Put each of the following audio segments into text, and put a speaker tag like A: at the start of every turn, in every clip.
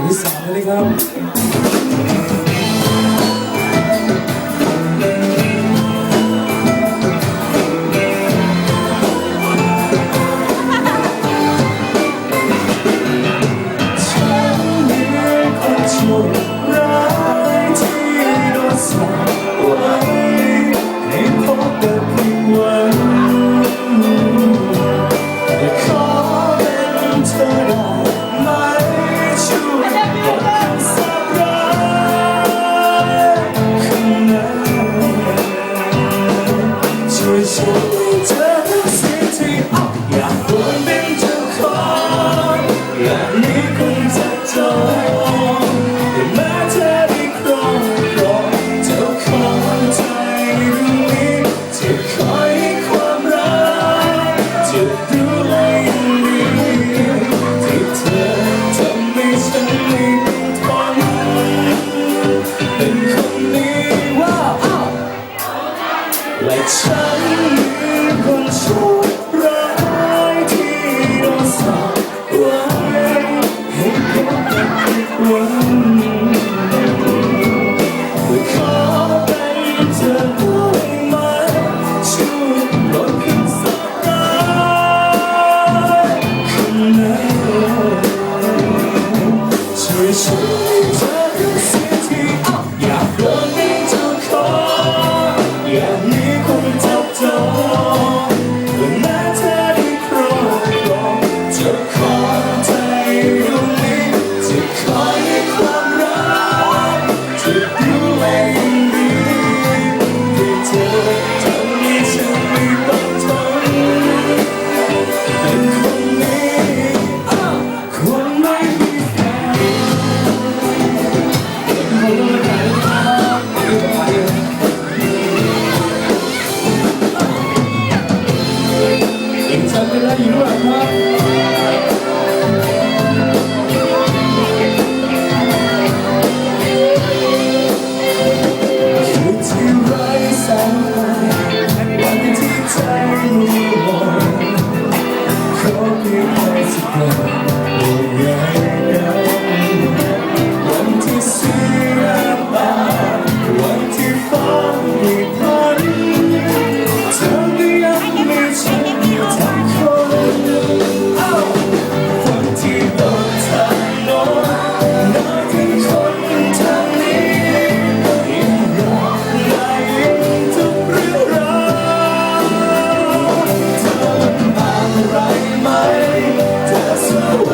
A: ที่สามเลยครับฉันไม่เจอสิ่งที่อยากโดนเป็นเจ้าของอยากมีคนจับจองแต่แม้เธอได้ครองเจ้าของใจดวงนี้จะคอยให้ความรักจะดูแลอย่างดีที่เธอทำให้ฉันไม่ต้องทนเป็นคนนี้ว่าและฉันคนโชคร้ายที่โดนสาปไว้ให้พบกับผิดหวังขอเป็นเธอได้ไหมช่วยลดคำสาปร้ายคนนั้นช่วยฉันให้เธอรู้สึกที่อยากโดนเป็นเจ้าของอยากมีคนจับจองแม้เธอได้ครองจะขอใจดวงนี้จะคอยให้ความรักจะดูแลอย่างดีที่เธอทำให้ฉันไม่ต้องทนเป็นคนนี้คนไม่มีแฟนจำไม่ได้อยู่หรือเปล่าครับคือที่ไร้แสงไฟวันที่ใจมัวมองขอเพียงแค่สักวันโอ้ยวันที่เสียตาวันที่ฟ้าไม่พันเธอก็ยังไม่ใช่ทั้งคนคนที่โดนทางโน้นน้อยถึงคนทางนี้ยังรักได้ยิ่งทุกเรื่องราวเธอลำบากอะไรไหมเธอสว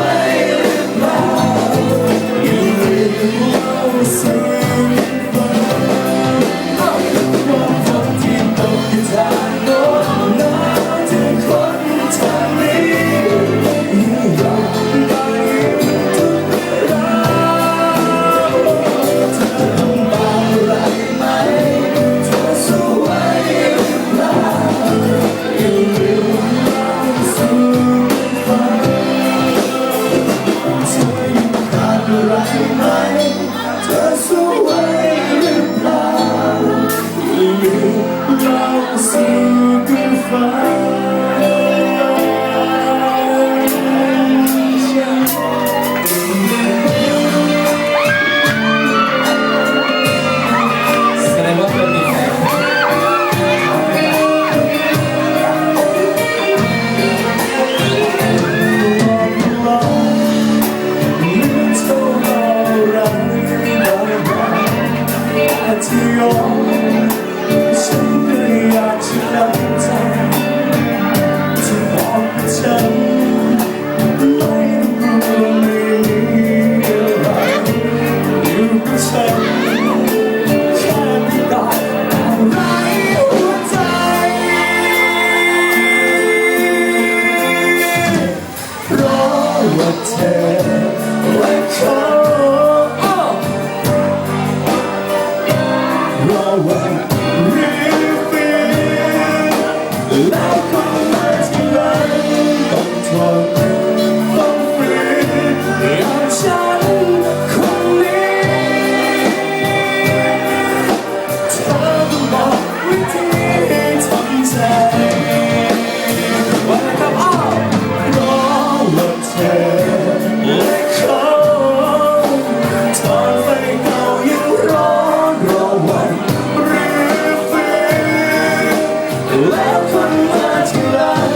A: แล้วคนมาที่รัก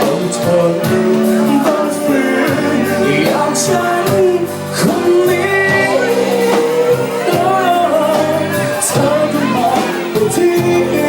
A: ต้องทนต้องฝืนอย่างฉันคนนี้เธอก็บอกที่